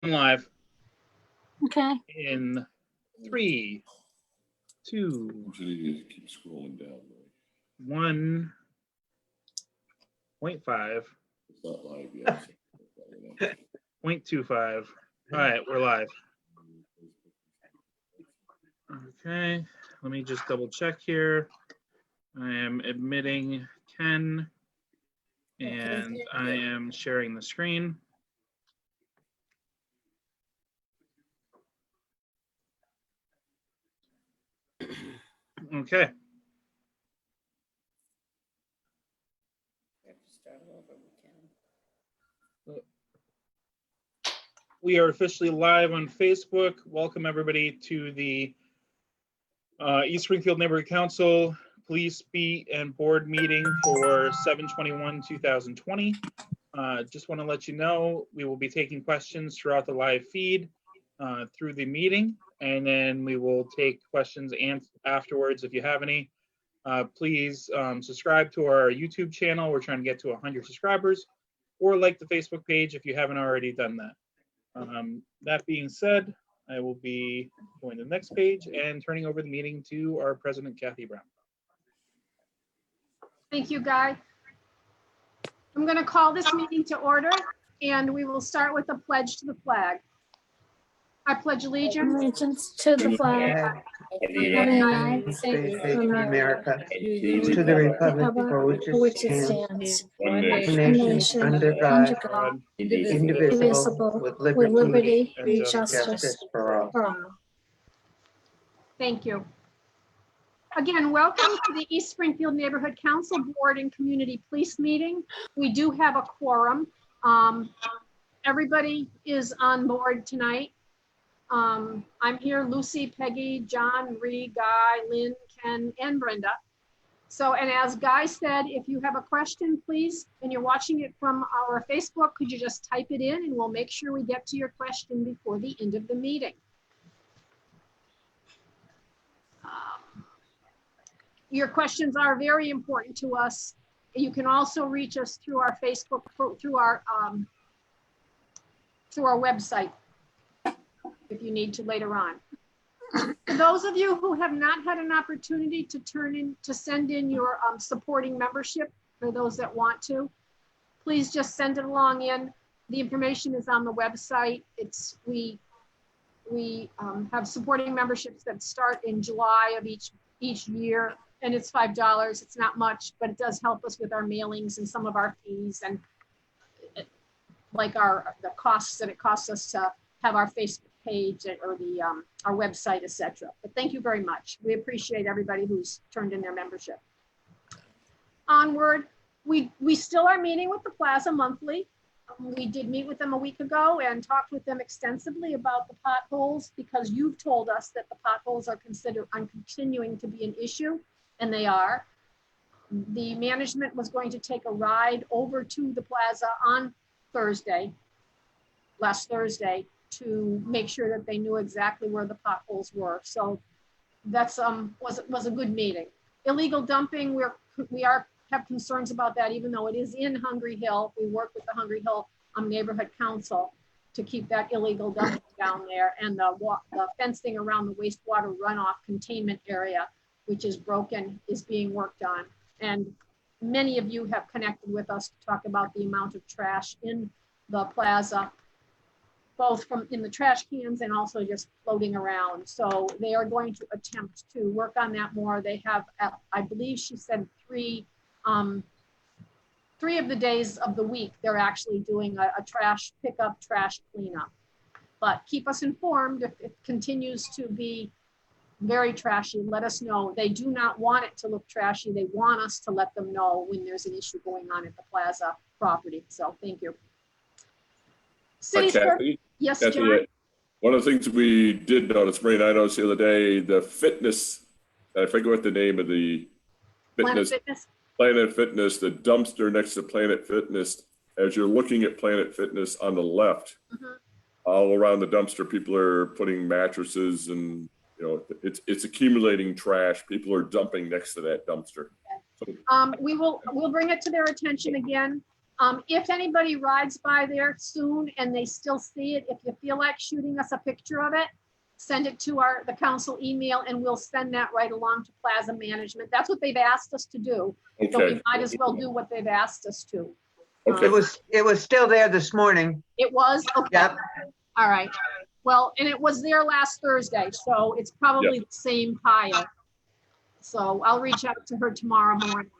Live Okay. in 3, 2, Usually you keep scrolling down. 1.5, It's not live yet. 0.25. All right, we're live. Okay, let me just double check here. I am admitting Ken, and I am sharing the screen. Okay. We are officially live on Facebook. Welcome everybody to the East Springfield Neighborhood Council Police Beat and Board meeting for 7/21/2020. Just want to let you know we will be taking questions throughout the live feed through the meeting, and then we will take questions and afterwards if you have any. Please subscribe to our YouTube channel. We're trying to get to 100 subscribers, or like the Facebook page if you haven't already done that. That being said, I will be going to the next page and turning over the meeting to our president, Kathy Brown. Thank you, Guy. I'm going to call this meeting to order, and we will start with the pledge to the flag. I pledge allegiance Allegiance to the flag of the United States of America, to the republic for which it stands, One one nation, nation, under God, God, indivisible, indivisible, with with liberty liberty and and justice justice for all. for all. Thank you. Again, welcome to the East Springfield Neighborhood Council Board and Community Police meeting. We do have a quorum. Everybody is on board tonight. I'm here, Lucy, Peggy, John, Ree, Guy, Lynn, Ken, and Brenda. So, and as Guy said, if you have a question, please, and you're watching it from our Facebook, could you just type it in and we'll make sure we get to your question before the end of the meeting. Your questions are very important to us. You can also reach us through our Facebook, through our website, if you need to later on. For those of you who have not had an opportunity to send in your supporting membership, for those that want to, please just send it along in. The information is on the website. We have supporting memberships that start in July of each year, and it's $5. It's not much, but it does help us with our mailings and some of our fees and like the costs that it costs us to have our Facebook page or our website, etc. But thank you very much. We appreciate everybody who's turned in their membership. Onward, we still are meeting with the Plaza monthly. We did meet with them a week ago and talked with them extensively about the potholes, because you've told us that the potholes are continuing to be an issue, and they are. The management was going to take a ride over to the Plaza on last Thursday, to make sure that they knew exactly where the potholes were. So that's was a good meeting. Illegal dumping, we have concerns about that, even though it is in Hungry Hill. We work with the Hungry Hill Neighborhood Council to keep that illegal dumping down there, and the fencing around the wastewater runoff containment area, which is broken, is being worked on. And many of you have connected with us to talk about the amount of trash in the Plaza, both in the trash cans and also just floating around. So they are going to attempt to work on that more. They have, I believe she said, three of the days of the week, they're actually doing a trash pickup, trash cleanup. But keep us informed if it continues to be very trashy. Let us know. They do not want it to look trashy. They want us to let them know when there's an issue going on at the Plaza property. So thank you. City Kathy, yes, Kathy, John. one of the things we did notice, Maureen, I noticed the other day, the fitness, I forget what the name of the fitness, Planet Fitness, the dumpster next to Planet Fitness, as you're looking at Planet Fitness on the left, all around the dumpster, people are putting mattresses and, you know, it's accumulating trash. People are dumping next to that dumpster. We'll bring it to their attention again. If anybody rides by there soon and they still see it, if you feel like shooting us a picture of it, send it to the council email and we'll send that right along to Plaza Management. That's what they've asked us to do. So Okay, we might as well do what they've asked us to. okay. It was still there this morning. It was? Okay. Yep. All right. Well, and it was there last Thursday, so it's probably the same pile. So I'll reach out to her tomorrow morning.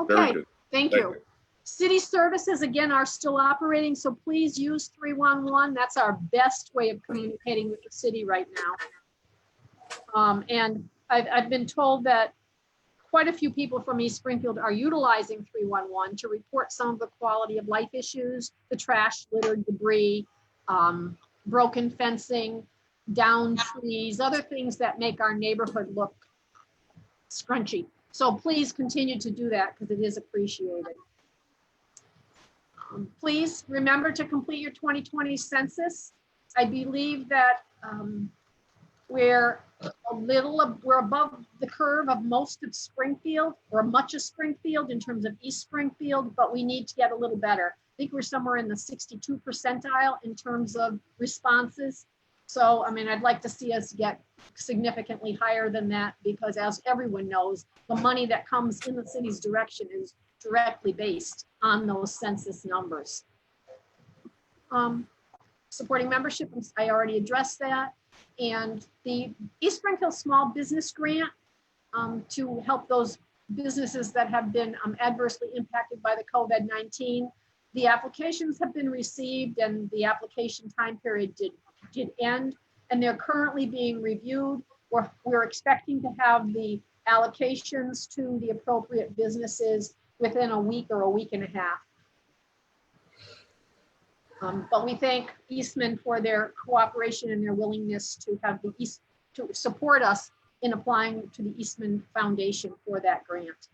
Very Okay, good. thank you. City services, again, are still operating, so please use 311. That's our best way of communicating with the city right now. And I've been told that quite a few people from East Springfield are utilizing 311 to report some of the quality of life issues, the trash, litter, debris, broken fencing, downed trees, other things that make our neighborhood look scrunchy. So please continue to do that because it is appreciated. Please remember to complete your 2020 census. I believe that we're above the curve of most of Springfield or much of Springfield in terms of East Springfield, but we need to get a little better. I think we're somewhere in the 62 percentile in terms of responses. So, I mean, I'd like to see us get significantly higher than that because as everyone knows, the money that comes in the city's direction is directly based on those census numbers. Supporting membership, I already addressed that. And the East Springfield Small Business Grant to help those businesses that have been adversely impacted by the COVID-19. The applications have been received and the application time period did end, and they're currently being reviewed. We're expecting to have the allocations to the appropriate businesses within a week or a week and a half. But we thank Eastman for their cooperation and their willingness to have to support us in applying to the Eastman Foundation for that grant.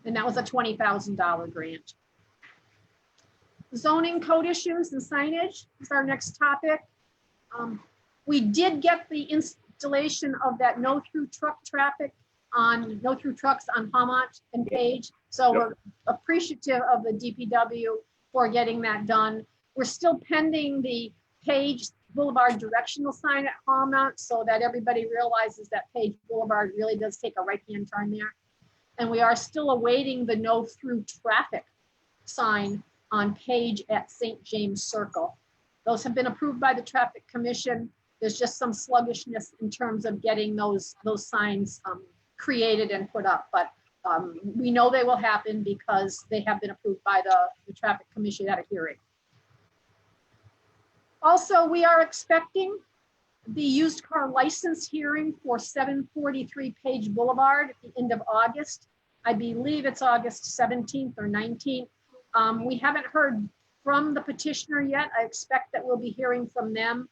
And that was a $20,000 grant. Zoning code issues and signage is our next topic. We did get the installation of that no through trucks on Haumont and Page. So we're appreciative of the DPW for getting that done. We're still pending the Page Boulevard directional sign at Haumont so that everybody realizes that Page Boulevard really does take a right-hand turn there. And we are still awaiting the no through traffic sign on Page at St. James Circle. Those have been approved by the Traffic Commission. There's just some sluggishness in terms of getting those signs created and put up, but we know they will happen because they have been approved by the Traffic Commission at a hearing. Also, we are expecting the used car license hearing for 743 Page Boulevard at the end of August. I believe it's August 17th or 19th. We haven't heard from the petitioner yet. I expect that we'll be hearing from them.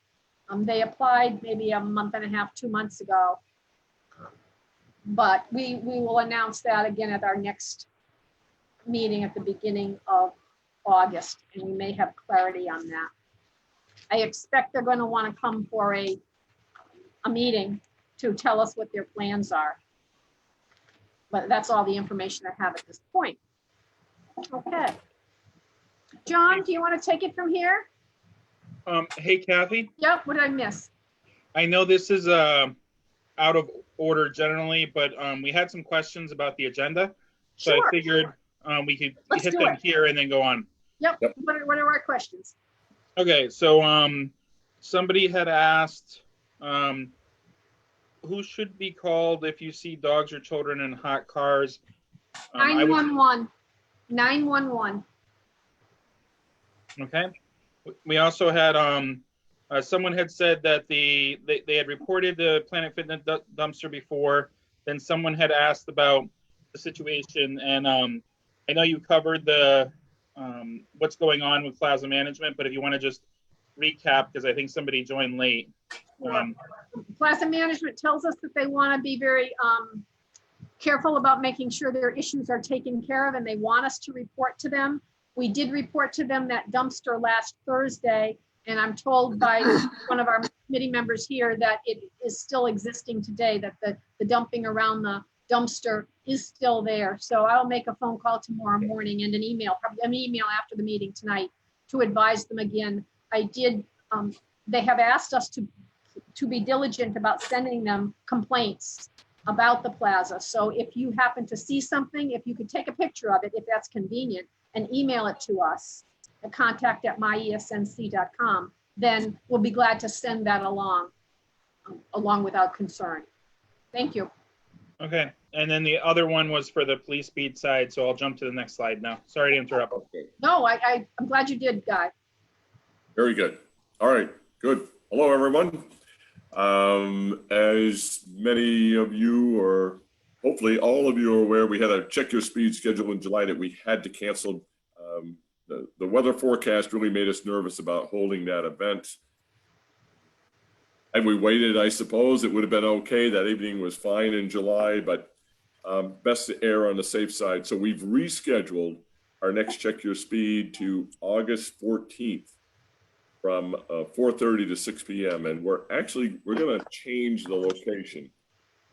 They applied maybe a month and a half, 2 months ago. But we will announce that again at our next meeting at the beginning of August, and we may have clarity on that. I expect they're going to want to come for a meeting to tell us what their plans are. But that's all the information I have at this point. Okay. John, do you want to take it from here? Hey, Kathy, Yep, what did I miss? I know this is out of order generally, but we had some questions about the agenda. So Sure. I figured we could Let's hit do them it. here and then go on. Yep, Yep. what are our questions? Okay, so somebody had asked who should be called if you see dogs or children in hot cars? I would- 911. 911. Okay. We also had someone had said that they had reported the Planet Fitness dumpster before. Then someone had asked about the situation, and I know you covered the what's going on with Plaza Management, but if you want to just recap, because I think somebody joined late. Plaza Management tells us that they want to be very careful about making sure their issues are taken care of, and they want us to report to them. We did report to them that dumpster last Thursday, and I'm told by one of our committee members here that it is still existing today, that the dumping around the dumpster is still there. So I'll make a phone call tomorrow morning and an email, probably an email after the meeting tonight to advise them again. I did, they have asked us to be diligent about sending them complaints about the plaza. So if you happen to see something, if you could take a picture of it, if that's convenient, and email it to us at contact@myesnc.com, then we'll be glad to send that along without concern. Thank you. Okay, and then the other one was for the police beat side, so I'll jump to the next slide now. Sorry to interrupt. Okay, No, I'm glad you did, Guy. very good. All right, good. Hello, everyone. As many of you, or hopefully all of you are aware, we had a Check Your Speed schedule in July that we had to cancel. The weather forecast really made us nervous about holding that event. And we waited, I suppose it would have been okay. That evening was fine in July, but best to err on the safe side. So we've rescheduled our next Check Your Speed to August 14th from 4:30 to 6 p.m. And we're going to change the location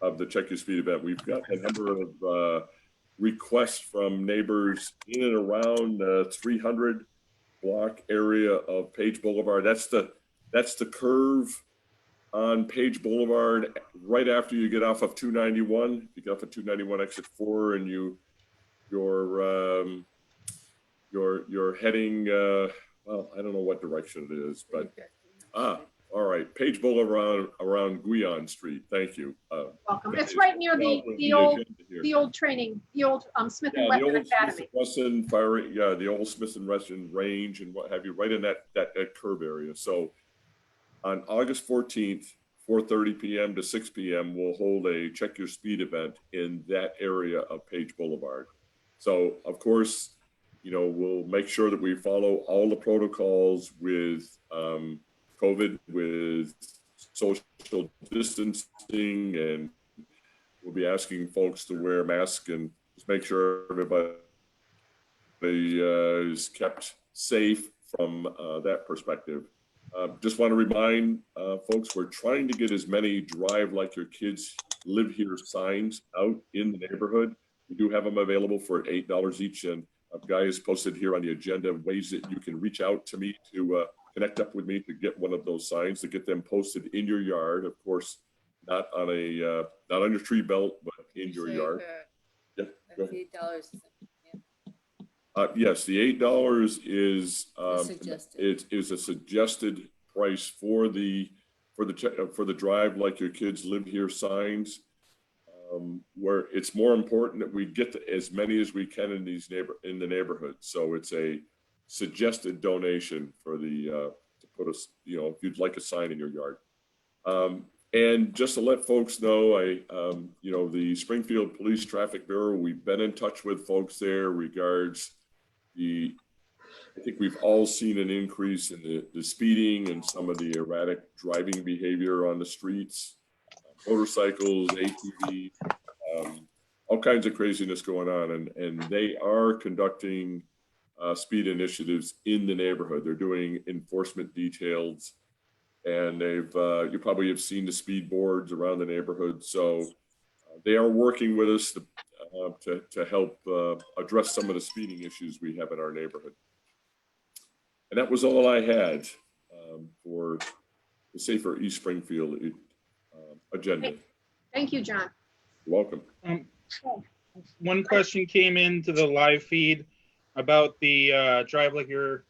of the Check Your Speed event. We've got a number of requests from neighbors in and around the 300 block area of Page Boulevard. That's the curve on Page Boulevard right after you get off of 291. You get off of 291 exit 4 and you're heading well, I don't know what direction it is, but all right, Page Boulevard around Guion Street. Thank you. Welcome. It's right near the old training, the old Smith and Wesson Academy. The old Smith and Wesson range and what have you, right in that curve area. So on August 14th, 4:30 p.m. to 6 p.m., we'll hold a Check Your Speed event in that area of Page Boulevard. So of course, we'll make sure that we follow all the protocols with COVID, with social distancing, and we'll be asking folks to wear masks and just make sure everybody is kept safe from that perspective. Just want to remind folks, we're trying to get as many Drive Like Your Kids Live Here signs out in the neighborhood. We do have them available for $8 each, and Guy has posted here on the agenda ways that you can reach out to me to connect up with me to get one of those signs, to get them posted in your yard. Of course, not on your tree belt, but in your yard. Yeah, go ahead. Yes, the $8 is a suggested price for the Drive Like Your Kids Live Here signs. Where it's more important that we get to as many as we can in the neighborhood. So it's a suggested donation for to put us, if you'd like a sign in your yard. And just to let folks know, the Springfield Police Traffic Bureau, we've been in touch with folks there regards I think we've all seen an increase in the speeding and some of the erratic driving behavior on the streets. Motorcycles, ATVs, all kinds of craziness going on, and they are conducting speed initiatives in the neighborhood. They're doing enforcement details, and you probably have seen the speed boards around the neighborhood. So they are working with us to help address some of the speeding issues we have in our neighborhood. And that was all I had for the Safer East Springfield agenda. Thank you, John. You're welcome. One question came into the live feed about the the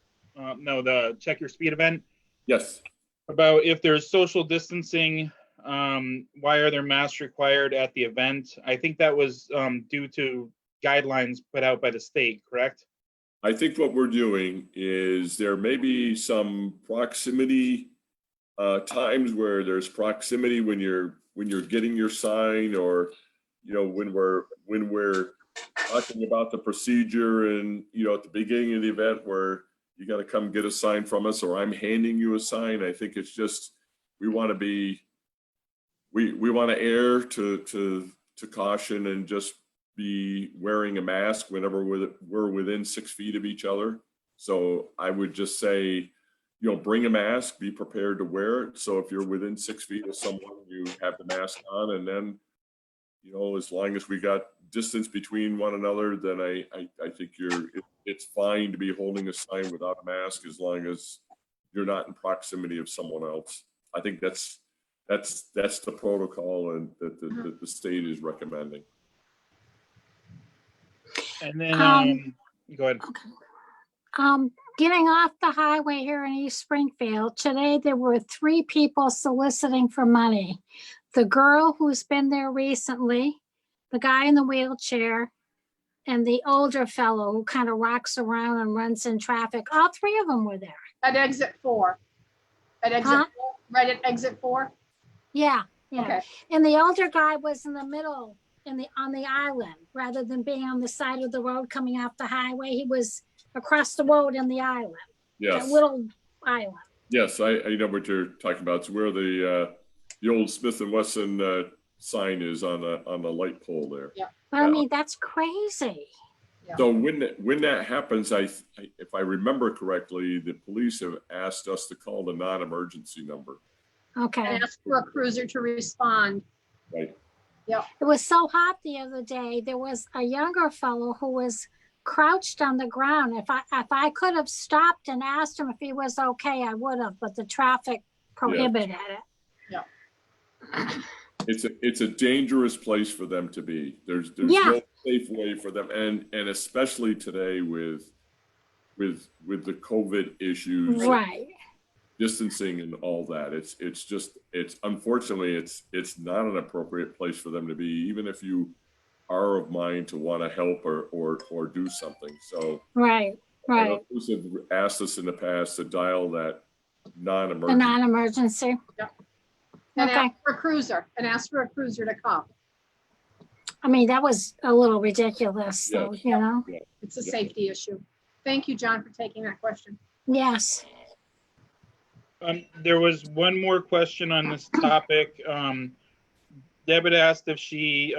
Check Your Speed event. Yes. About if there's social distancing, why are there masks required at the event? I think that was due to guidelines put out by the state, correct? I think what we're doing is there may be some proximity times where there's proximity when you're getting your sign, or when we're talking about the procedure and at the beginning of the event where you got to come get a sign from us, or I'm handing you a sign. I think it's just we want to err to caution and just be wearing a mask whenever we're within 6 feet of each other. So I would just say, bring a mask, be prepared to wear it. So if you're within 6 feet of someone, you have the mask on, and then you know, as long as we got distance between one another, then I think it's fine to be holding a sign without a mask as long as you're not in proximity of someone else. I think that's the protocol and that the state is recommending. And then, go ahead. Getting off the highway here in East Springfield, today there were 3 people soliciting for money. The girl who's been there recently, the guy in the wheelchair, and the older fellow who kind of rocks around and runs in traffic. All 3 of them were there. At exit 4. At exit Huh? 4, right at exit 4? Yeah, yeah. Okay. And the older guy was in the middle, on the island, rather than being on the side of the road coming off the highway. He was across the road in the island, Yes. that little island. Yes, I know what you're talking about. It's where the old Smith & Wesson sign is on the light pole there. Yeah. But I mean, that's crazy. Yeah. So when that happens, if I remember correctly, the police have asked us to call the non-emergency number. Okay. And ask for a cruiser to respond. Right. It was so hot the other day. There was a younger fellow who was crouched on the ground. If I could have stopped and asked him if he was okay, I would have, but the traffic prohibited it. Yeah. It's a dangerous place for them to be. There's Yeah. no safe way for them, and especially today with the COVID issues, Right. distancing and all that. It's unfortunately it's not an appropriate place for them to be, even if you are of mind to want to help or do something. So Right. Right. those have asked us in the past to dial that The non-emergency. non-emergency. And Okay. ask for a cruiser. And ask for a cruiser to come. I mean, that was a little ridiculous, though, you know? It's a Yeah. safety issue. Thank you, John, for taking that question. Yes. There was one more question on this topic. Deb had asked if she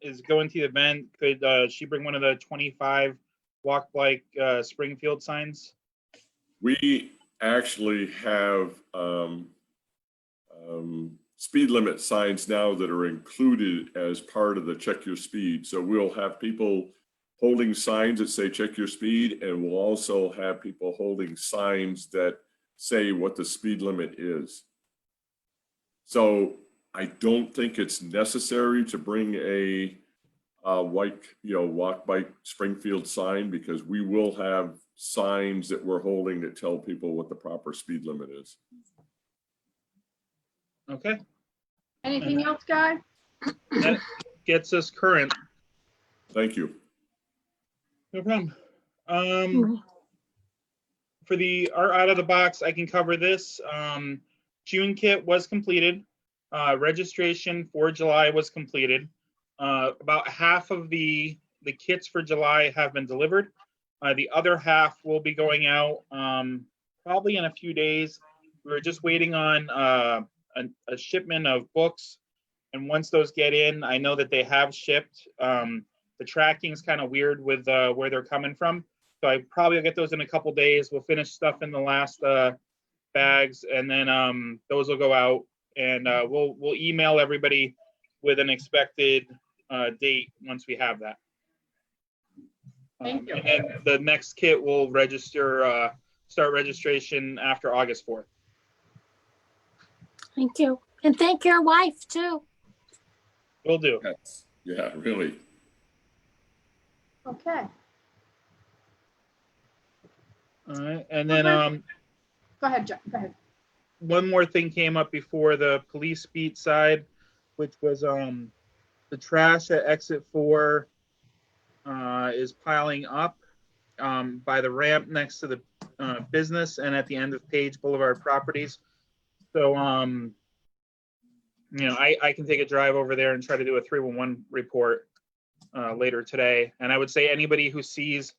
is going to the event, could she bring one of the 25 walk like Springfield signs? We actually have speed limit signs now that are included as part of the check your speed. So we'll have people holding signs that say check your speed, and we'll also have people holding signs that say what the speed limit is. So I don't think it's necessary to bring a walk bike Springfield sign, because we will have signs that we're holding that tell people what the proper speed limit is. Okay, Anything else, Guy? that gets us current. Thank you. No problem. Mhm. For the art out of the box, I can cover this. June kit was completed. Registration for July was completed. About half of the kits for July have been delivered. The other half will be going out probably in a few days. We were just waiting on a shipment of books, and once those get in, I know that they have shipped. The tracking is kind of weird with where they're coming from, so I probably will get those in a couple days. We'll finish stuff in the last bags, and then those will go out, and we'll email everybody with an expected date once we have that. Thank you. And then the next kit will start registration after August 4th. Thank you. And thank your wife, too. Will do. Yes. Yeah, really. Okay. All right, and then Go ahead, John. Go ahead. one more thing came up before the police beat side, which was the trash at exit 4 is piling up by the ramp next to the business and at the end of Page Boulevard Properties. So I can take a drive over there and try to do a 311 report later today. And I would say anybody who sees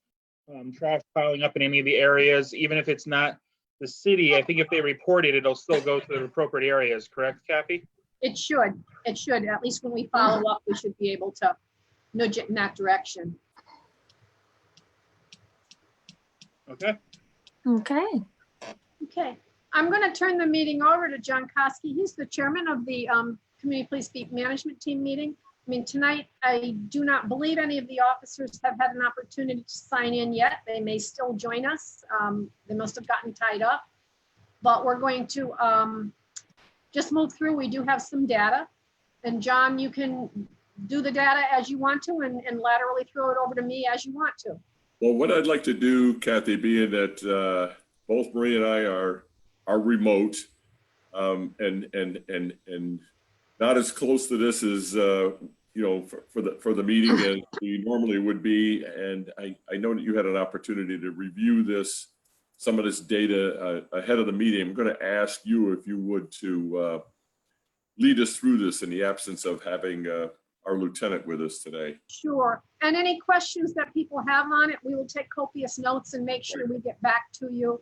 trash piling up in any of the areas, even if it's not the city, I think if they report it, it'll still go to the appropriate areas. Correct, Kathy? It should. It should. At least when we follow up, we should be able to nudge it in that direction. Okay. Okay. Okay. I'm going to turn the meeting over to John Kosky. He's the chairman of the Community Police Beat Management Team meeting. I mean, tonight, I do not believe any of the officers have had an opportunity to sign in yet. They may still join us. They must have gotten tied up. But we're going to just move through. We do have some data. And John, you can do the data as you want to and laterally throw it over to me as you want to. Well, what I'd like to do, Kathy, being that both Marie and I are remote and not as close to this as for the meeting as we normally would be, and I know that you had an opportunity to review some of this data ahead of the meeting. I'm going to ask you if you would to lead us through this in the absence of having our lieutenant with us today. Sure. And any questions that people have on it, we will take copious notes and make sure we get back to you.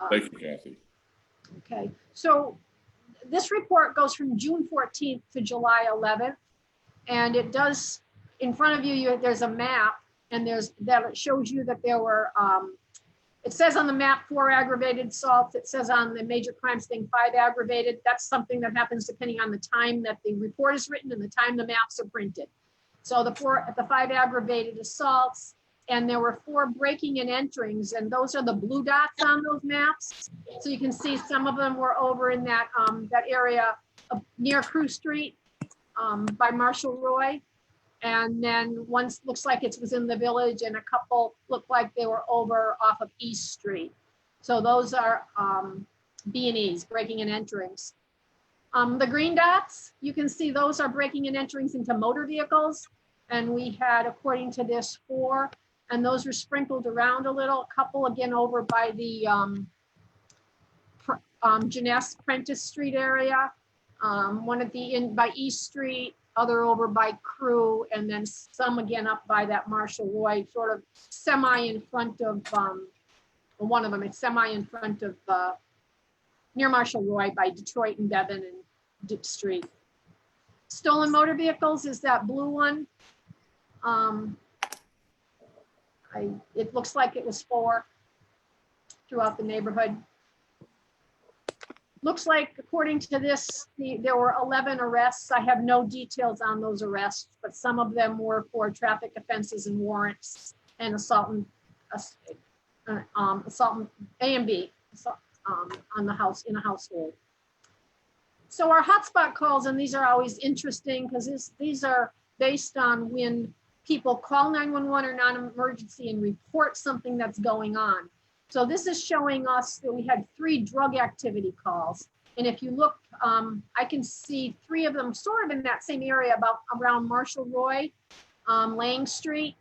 Thank you, Kathy. Okay. So this report goes from June 14th to July 11th. And it does, in front of you, there's a map, and it shows you that there were, it says on the map 4 aggravated assaults. It says on the major crimes thing 5 aggravated. That's something that happens depending on the time that the report is written and the time the maps are printed. So the 5 aggravated assaults, and there were 4 breaking and enterings, and those are the blue dots on those maps. So you can see some of them were over in that area near Crew Street. By Marshall Roy, and then one looks like it was in the Village, and a couple looked like they were over off of East Street. So those are B&Es, breaking and enterings. The green dots, you can see those are breaking and enterings into motor vehicles, and we had, according to this, 4, and those were sprinkled around a little. A couple again over by the Jeunesse Prentice Street area. One at the by East Street, other over by Crew, and then some again up by that Marshall Roy, sort of semi in front of one of them. It's semi in front of near Marshall Roy by Detroit and Devon and Dip Street. Stolen motor vehicles is that blue one. It looks like it was 4 throughout the neighborhood. Looks like, according to this, there were 11 arrests. I have no details on those arrests, but some of them were for traffic offenses and warrants and assault and A and B on the house, in a household. So our hotspot calls, and these are always interesting because these are based on when people call 911 or non-emergency and report something that's going on. So this is showing us that we had 3 drug activity calls. And if you look, I can see 3 of them sort of in that same area around Marshall Roy, Lang Street.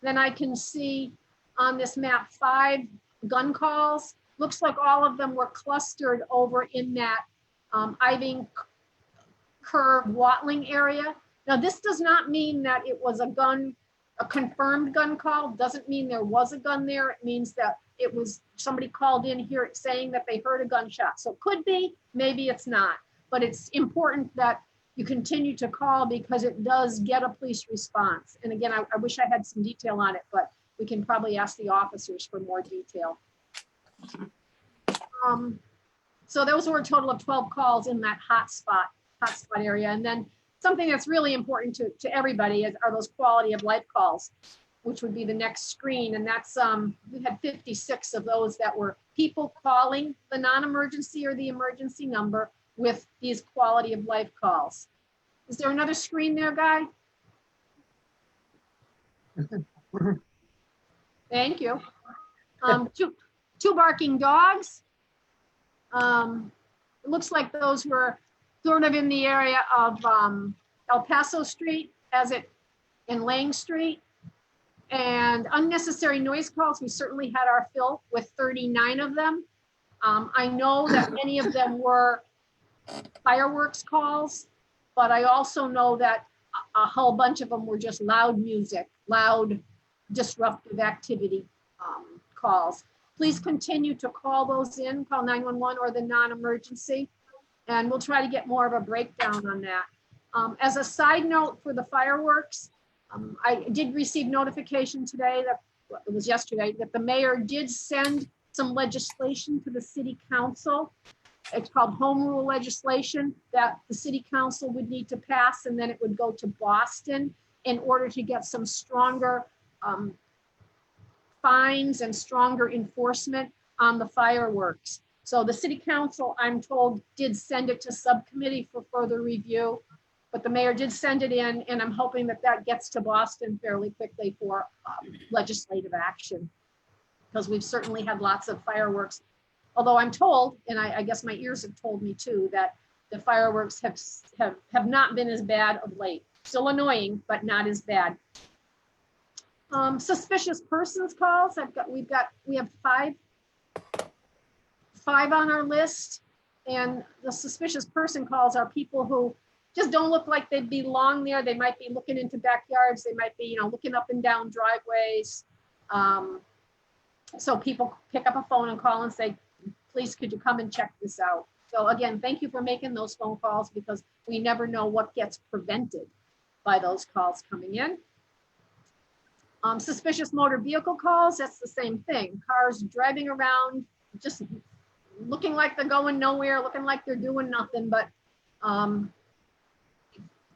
Then I can see on this map 5 gun calls. Looks like all of them were clustered over in that Iving Curve Watling area. Now this does not mean that it was a confirmed gun call. Doesn't mean there was a gun there. It means that it was somebody called in here saying that they heard a gunshot. So it could be, maybe it's not, but it's important that you continue to call because it does get a police response. And again, I wish I had some detail on it, but we can probably ask the officers for more detail. So those were a total of 12 calls in that hotspot area. And then something that's really important to everybody are those quality of life calls, which would be the next screen. And that's, we had 56 of those that were people calling the non-emergency or the emergency number with these quality of life calls. Is there another screen there, Guy? Thank you. Two barking dogs. It looks like those were sort of in the area of El Paso Street in Lang Street. And unnecessary noise calls, we certainly had our fill with 39 of them. I know that many of them were fireworks calls, but I also know that a whole bunch of them were just loud music, loud disruptive activity calls. Please continue to call those in, call 911 or the non-emergency, and we'll try to get more of a breakdown on that. As a side note for the fireworks, I did receive notification today, it was yesterday, that the mayor did send some legislation to the city council it's called home rule legislation that the city council would need to pass, and then it would go to Boston in order to get some stronger fines and stronger enforcement on the fireworks. So the city council, I'm told, did send it to subcommittee for further review, but the mayor did send it in, and I'm hoping that that gets to Boston fairly quickly for legislative action, because we've certainly had lots of fireworks. Although I'm told, and I guess my ears have told me too, that the fireworks have not been as bad of late. Still annoying, but not as bad. Suspicious persons calls. We have five on our list, and the suspicious person calls are people who just don't look like they belong there. They might be looking into backyards. They might be, looking up and down driveways. So people pick up a phone and call and say, please, could you come and check this out? So again, thank you for making those phone calls, because we never know what gets prevented by those calls coming in. Suspicious motor vehicle calls, that's the same thing. Cars driving around, just looking like they're going nowhere, looking like they're doing nothing, but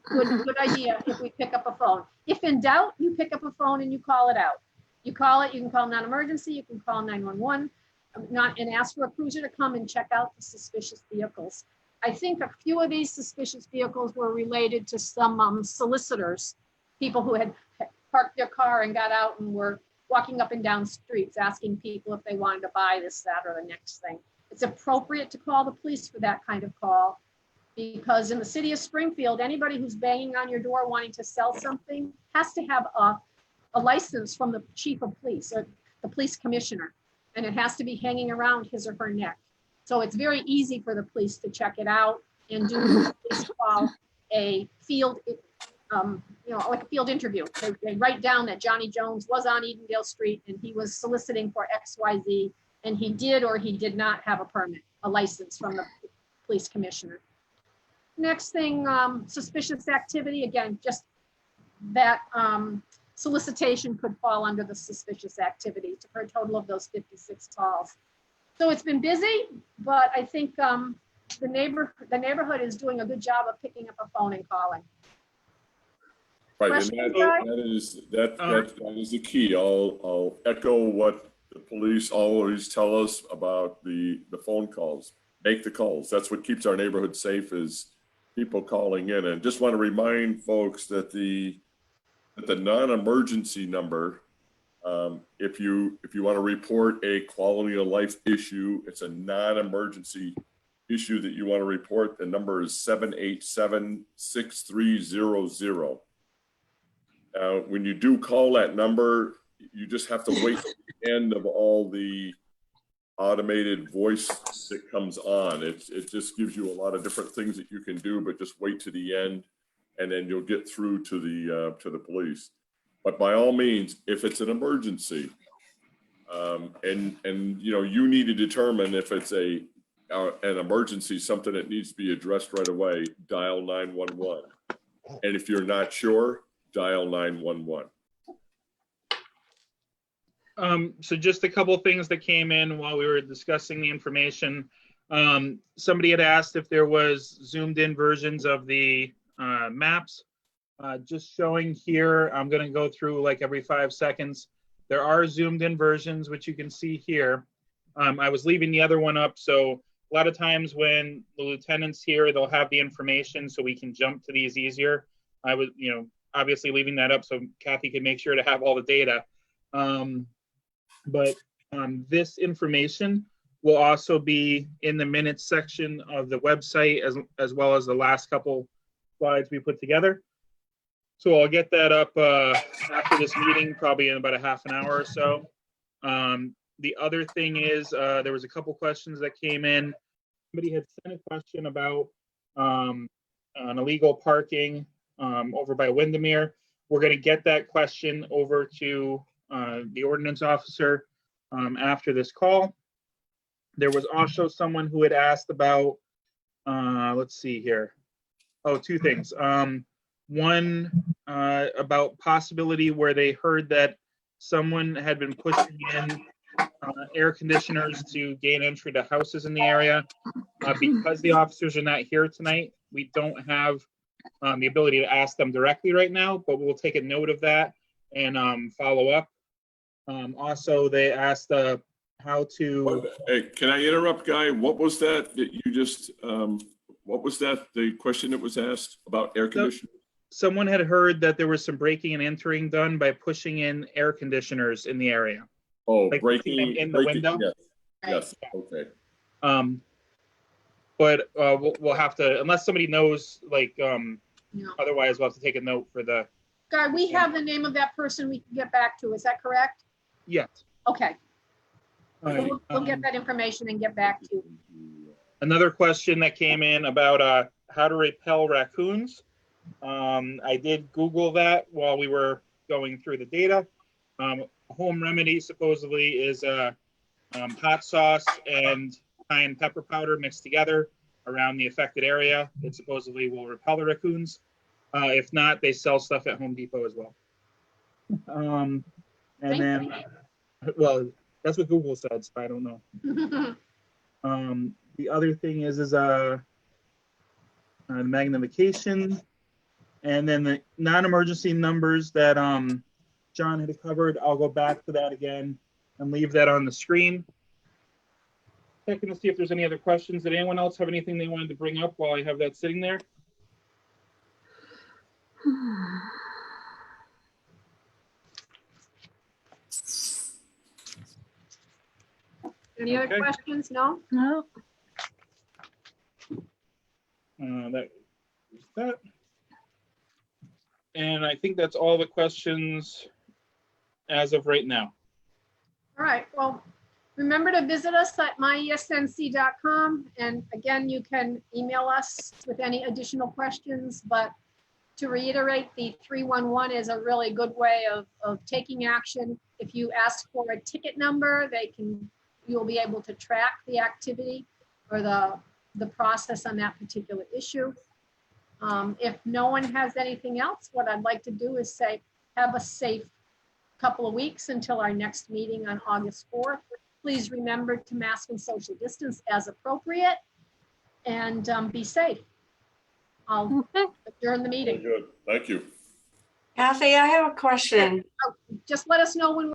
good idea if we pick up a phone. If in doubt, you pick up a phone and you call it out. You call it, you can call non-emergency, you can call 911, and ask for a cruiser to come and check out the suspicious vehicles. I think a few of these suspicious vehicles were related to some solicitors, people who had parked their car and got out and were walking up and down streets asking people if they wanted to buy this, that, or the next thing. It's appropriate to call the police for that kind of call, because in the city of Springfield, anybody who's banging on your door wanting to sell something has to have a license from the chief of police or the police commissioner, and it has to be hanging around his or her neck. So it's very easy for the police to check it out and do what is called a field, like a field interview. They write down that Johnny Jones was on Edendale Street and he was soliciting for XYZ, and he did or he did not have a permit, a license from the police commissioner. Next thing, suspicious activity. Again, just that solicitation could fall under the suspicious activity for a total of those 56 calls. So it's been busy, but I think the neighborhood is doing a good job of picking up a phone and calling. Right, and that is the key. I'll echo what the police always tell us about the phone calls. Make the calls. That's what keeps our neighborhood safe, is people calling in. And just want to remind folks that the non-emergency number, if you want to report a quality of life issue, it's a non-emergency issue that you want to report. The number is 787-6300. When you do call that number, you just have to wait to the end of all the automated voice that comes on. It just gives you a lot of different things that you can do, but just wait to the end, and then you'll get through to the police. But by all means, if it's an emergency, and you need to determine if it's an emergency, something that needs to be addressed right away, dial 911. And if you're not sure, dial 911. So just a couple of things that came in while we were discussing the information. Somebody had asked if there was zoomed in versions of the maps. Just showing here, I'm going to go through like every 5 seconds. There are zoomed in versions, which you can see here. I was leaving the other one up, so a lot of times when the lieutenant's here, they'll have the information so we can jump to these easier. I was, obviously leaving that up so Kathy can make sure to have all the data. But this information will also be in the minutes section of the website, as well as the last couple slides we put together. So I'll get that up after this meeting, probably in about a half an hour or so. The other thing is there was a couple questions that came in. Somebody had sent a question about an illegal parking over by Windermere. We're going to get that question over to the ordinance officer after this call. There was also someone who had asked about, let's see here. Oh, two things. One about possibility where they heard that someone had been pushing in air conditioners to gain entry to houses in the area. Because the officers are not here tonight, we don't have the ability to ask them directly right now, but we'll take a note of that and follow up. Also, they asked how to, Hey, can I interrupt, Guy? What was that you just, what was that, the question that was asked about air conditioning? someone had heard that there was some breaking and entering done by pushing in air conditioners in the area. Oh, Like breaking. putting them in the window? Yes, okay. But we'll have to, unless somebody knows, like, No. otherwise we'll have to take a note for the, Guy, we have the name of that person we can get back to. Is that correct? yes. Okay, All so right, we'll get that information and get back to you. Another question that came in about how to repel raccoons. I did Google that while we were going through the data. Home remedy supposedly is hot sauce and cayenne pepper powder mixed together around the affected area. It supposedly will repel the raccoons. If not, they sell stuff at Home Depot as well. And then, well, that's what Google said, so I don't know. The other thing is the magnification, and then the non-emergency numbers that John had covered. I'll go back to that again and leave that on the screen. Checking to see if there's any other questions. Did anyone else have anything they wanted to bring up while I have that sitting there? Any other Okay. questions? No? No, That. And I think that's all the questions as of right now. All right, well, remember to visit us at myesnc.com. And again, you can email us with any additional questions, but to reiterate, the 311 is a really good way of taking action. If you ask for a ticket number, you'll be able to track the activity or the process on that particular issue. If no one has anything else, what I'd like to do is say, have a safe couple of weeks until our next meeting on August 4th. Please remember to mask and social distance as appropriate and be safe. I'll okay. adjourn the Very meeting. good. Thank you. Kathy, I have a question. Just let us know when